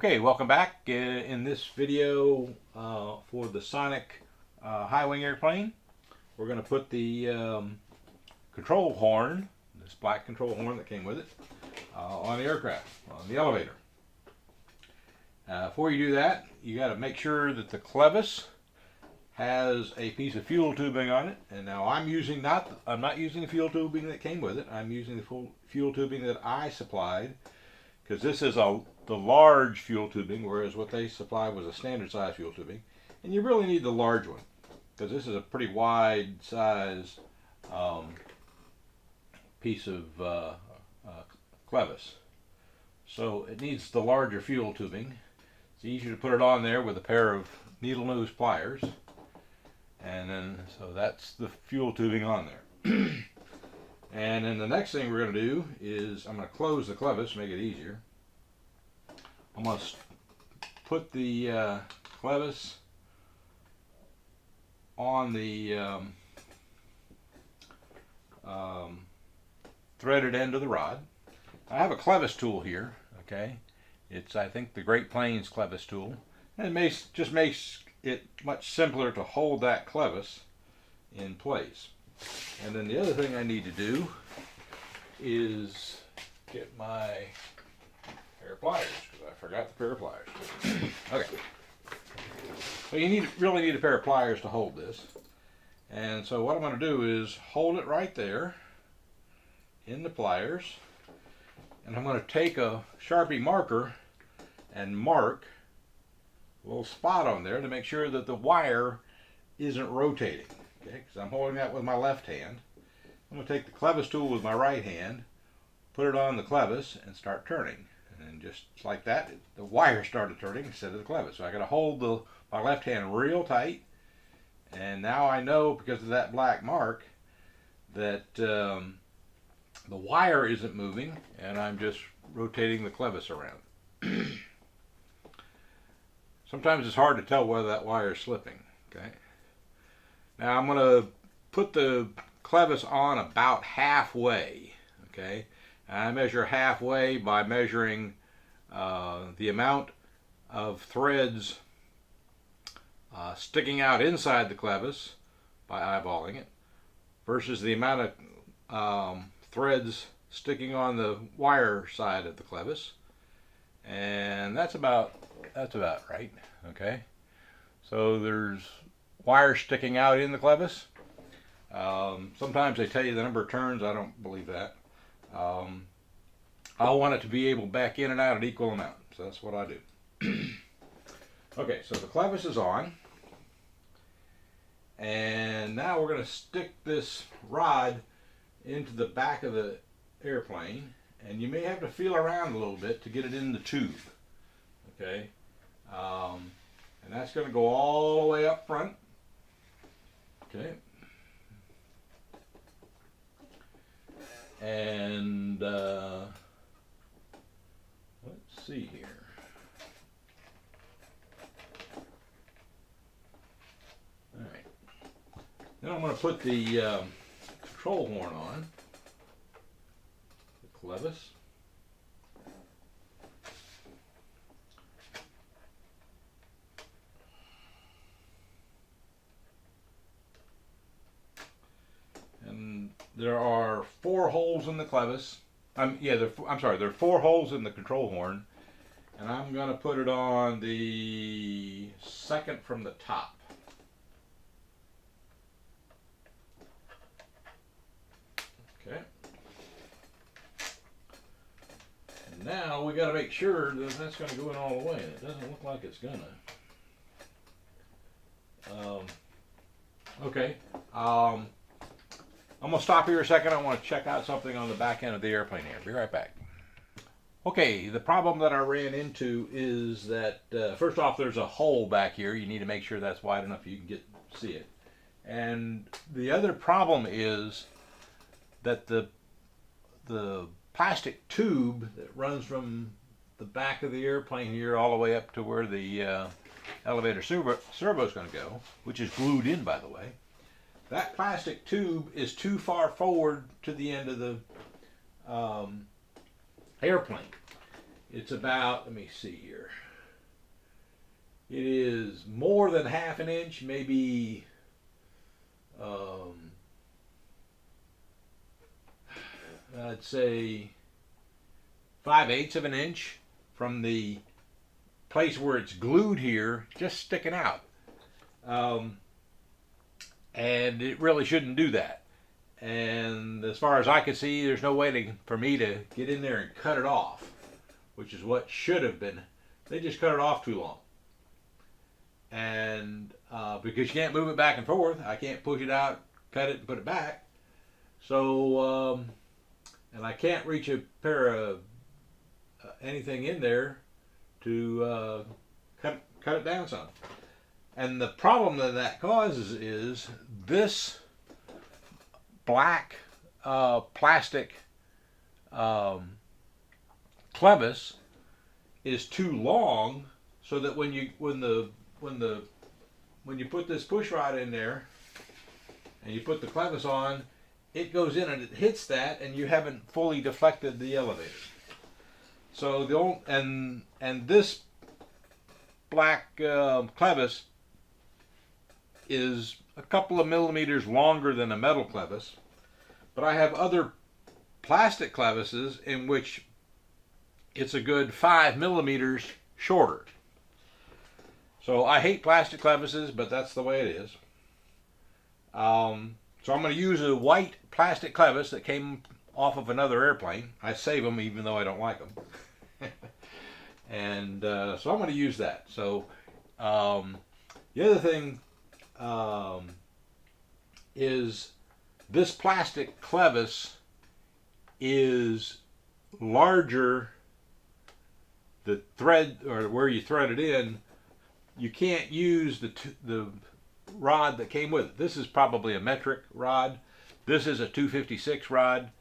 Okay, welcome back. In this video for the Sonic high wing airplane, we're going to put the control horn, this black control horn that came with it, on the aircraft, on the elevator. Before you do that, you got to make sure that the clevis has a piece of fuel tubing on it. And now I'm not using the fuel tubing that came with it. I'm using the fuel tubing that I supplied, because this is the large fuel tubing, whereas what they supplied was a standard size fuel tubing. And you really need the large one, because this is a pretty wide size piece of clevis. So it needs the larger fuel tubing. It's easier to put it on there with a pair of needle nose pliers. And then, so that's the fuel tubing on there. And then the next thing we're going to do is I'm going to close the clevis to make it easier. I'm going to put the clevis on the threaded end of the rod. I have a clevis tool here, okay? It's, I think, the Great Plains clevis tool. And it just makes it much simpler to hold that clevis in place. And then the other thing I need to do is get my pair of pliers, because I forgot the pair of pliers. Okay. Well, you really need a pair of pliers to hold this. And so what I'm going to do is hold it right there in the pliers. And I'm going to take a Sharpie marker and mark a little spot on there to make sure that the wire isn't rotating. Okay, because I'm holding that with my left hand. I'm going to take the clevis tool with my right hand, put it on the clevis, and start turning. And just like that, the wire started turning instead of the clevis. So I got to hold my left hand real tight. And now I know, because of that black mark, that the wire isn't moving, and I'm just rotating the clevis around. Sometimes it's hard to tell whether that wire is slipping. Okay. Now I'm going to put the clevis on about halfway. Okay. I measure halfway by measuring the amount of threads sticking out inside the clevis by eyeballing it versus the amount of threads sticking on the wire side of the clevis, and that's about right. Okay, so there's wire sticking out in the clevis. Sometimes they tell you the number of turns. I don't believe that. I want it to be able to back in and out at equal amount, so that's what I do. Okay, so the clevis is on, and now we're going to stick this rod into the back of the airplane, and you may have to feel around a little bit to get it in the tube. Okay, and that's going to go all the way up front. Okay. And let's see here. All right. Then I'm going to put the control horn on, the clevis. And there are 4 holes in the clevis. There are 4 holes in the control horn, and I'm going to put it on the second from the top. Okay. And now we got to make sure that that's going to go in all the way, and it doesn't look like it's going to. Okay. I'm going to stop here a second. I want to check out something on the back end of the airplane here. Be right back. Okay, the problem that I ran into is that, first off, there's a hole back here. You need to make sure that's wide enough you can see it. And the other problem is that the plastic tube that runs from the back of the airplane here all the way up to where the elevator servo is going to go, which is glued in, by the way, that plastic tube is too far forward to the end of the airplane. It's about, let me see here, It is more than half an inch, maybe I'd say 5/8 of an inch from the place where it's glued here, just sticking out. And it really shouldn't do that. And as far as I can see, there's no way for me to get in there and cut it off, which is what should have been. They just cut it off too long. And because you can't move it back and forth, I can't push it out, cut it, and put it back. So, and I can't reach a pair of anything in there to cut it down some. And the problem that causes is this black plastic clevis is too long, so that when you put this push rod in there and you put the clevis on, it goes in and it hits that, and you haven't fully deflected the elevator. So and this black clevis is a couple of millimeters longer than a metal clevis, but I have other plastic clevises in which it's a good 5 millimeters shorter. So I hate plastic clevises, but that's the way it is. So I'm going to use a white plastic clevis that came off of another airplane. I save them even though I don't like them. And so I'm going to use that. So the other thing is this plastic clevis is larger. The thread, or where you thread it in, you can't use the rod that came with it. This is probably a metric rod. This is a 256 rod,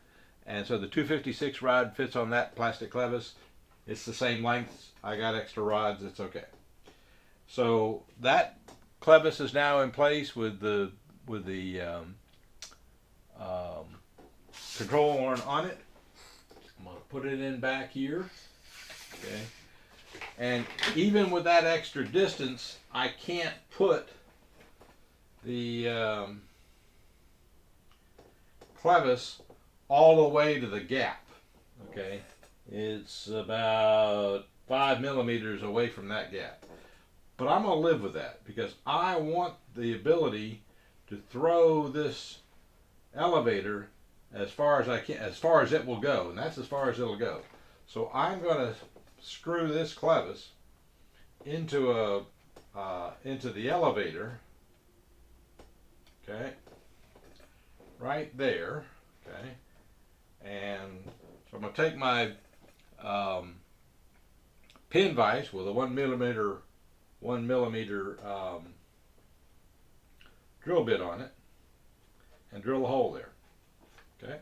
and so the 256 rod fits on that plastic clevis. It's the same length. I got extra rods. It's okay. So that clevis is now in place with the control arm on it. I'm going to put it in back here. Okay. And even with that extra distance, I can't put the clevis all the way to the gap. Okay. It's about 5 millimeters away from that gap. But I'm going to live with that because I want the ability to throw this elevator as far as I can, as far as it will go, and that's as far as it'll go. So I'm going to screw this clevis into the elevator. Okay, right there. Okay, and so I'm going to take my pin vise with a 1 millimeter drill bit on it and drill a hole there. Okay,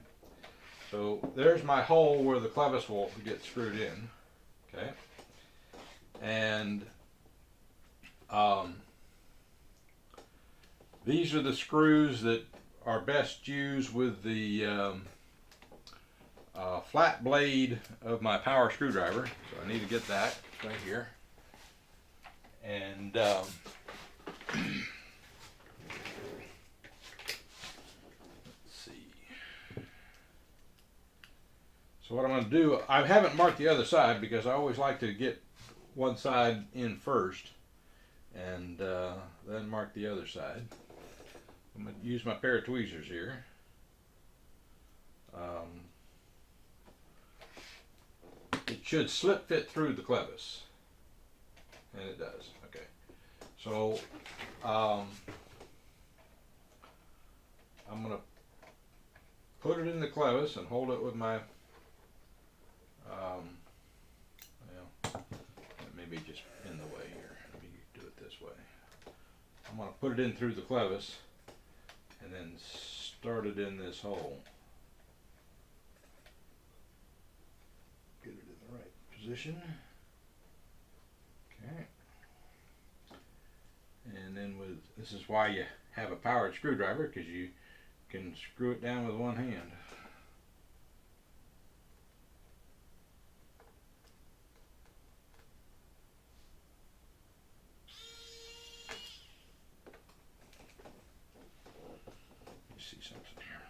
so there's my hole where the clevis will get screwed in. Okay, and these are the screws that are best used with the flat blade of my power screwdriver. So I need to get that right here. And let's see. So what I'm going to do, I haven't marked the other side because I always like to get one side in first and then mark the other side. I'm going to use my pair of tweezers here. It should slip fit through the clevis, and it does. Okay, so I'm going to put it in the clevis and hold it with my maybe just in the way here. Let me do it this way. I'm going to put it in through the clevis and then start it in this hole. Get it in the right position. Okay. And then this is why you have a powered screwdriver, because you can screw it down with one hand. see something here.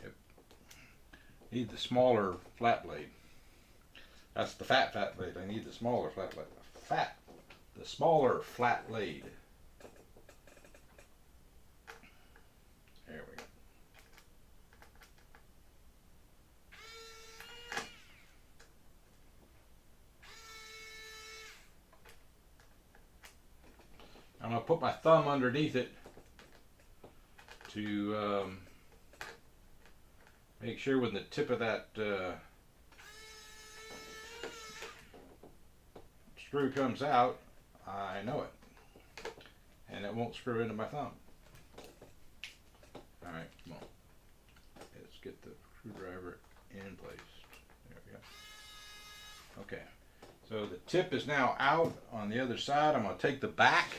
Yep. Need the smaller flat blade. That's the fat blade. I need the smaller flat blade. The smaller flat blade. There we go. I'm going to put my thumb underneath it to make sure when the tip of that screw comes out, I know it. And it won't screw into my thumb. Alright, come on. Let's get the screwdriver in place. There we go. Okay. So the tip is now out on the other side. I'm going to take the back,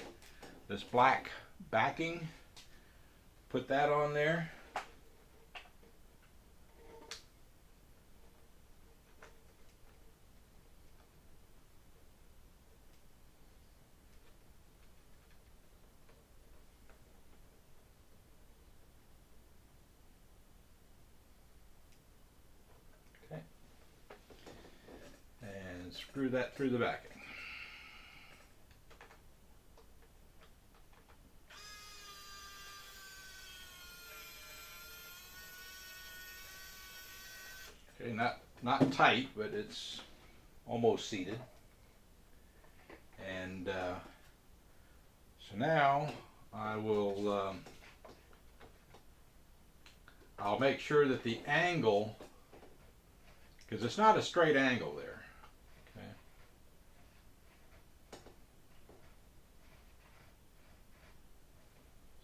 this black backing, put that on there. Okay. And screw that through the backing. Okay, not tight, but it's almost seated. And so now I will I'll make sure that the angle, because it's not a straight angle there. Okay.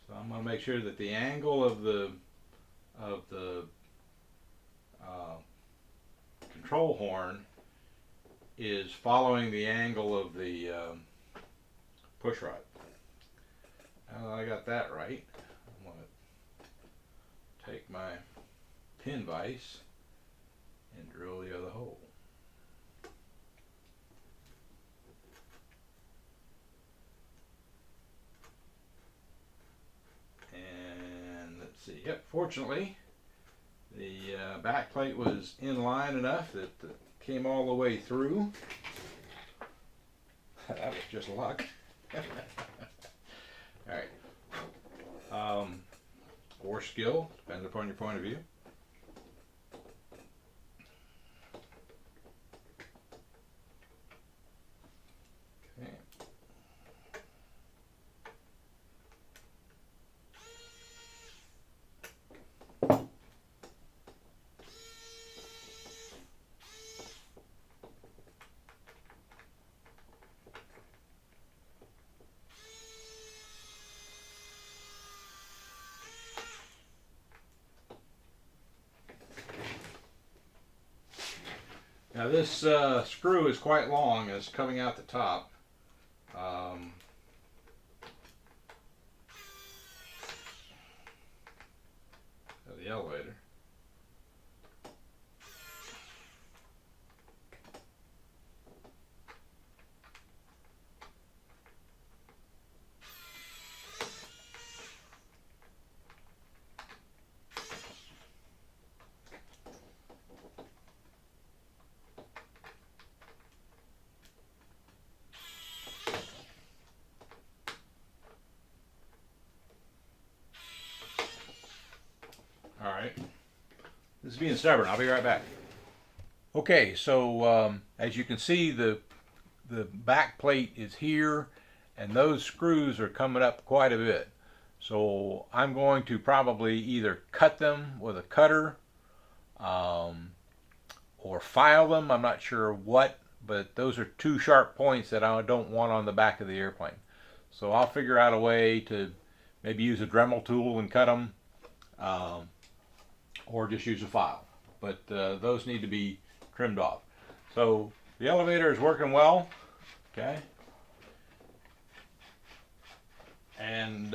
So I'm going to make sure that the angle of the control horn is following the angle of the push rod. Now I got that right, I'm going to take my pin vise and drill the other hole. And let's see, yep, fortunately the back plate was in line enough that it came all the way through. That was just luck. Alright. Or skill, depends upon your point of view. Okay. Now this screw is quite long, and it's coming out the top. Of the elevator. Alright, this is being stubborn. I'll be right back. Okay, so as you can see, the back plate is here, and those screws are coming up quite a bit. So I'm going to probably either cut them with a cutter or file them. I'm not sure what, but those are two sharp points that I don't want on the back of the airplane. So I'll figure out a way to maybe use a Dremel tool and cut them. Or just use a file, but those need to be trimmed off. So the elevator is working well, okay, and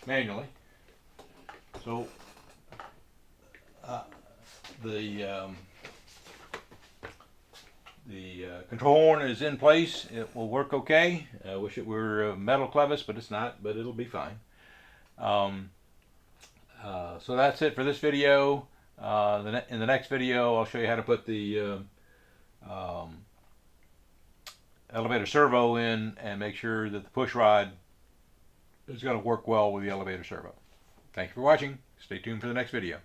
manually. So the control horn is in place. It will work okay. I wish it were a metal clevis, but it's not, but it'll be fine. So that's it for this video. In the next video, I'll show you how to put the elevator servo in and make sure that the push rod is going to work well with the elevator servo. Thank you for watching. Stay tuned for the next video.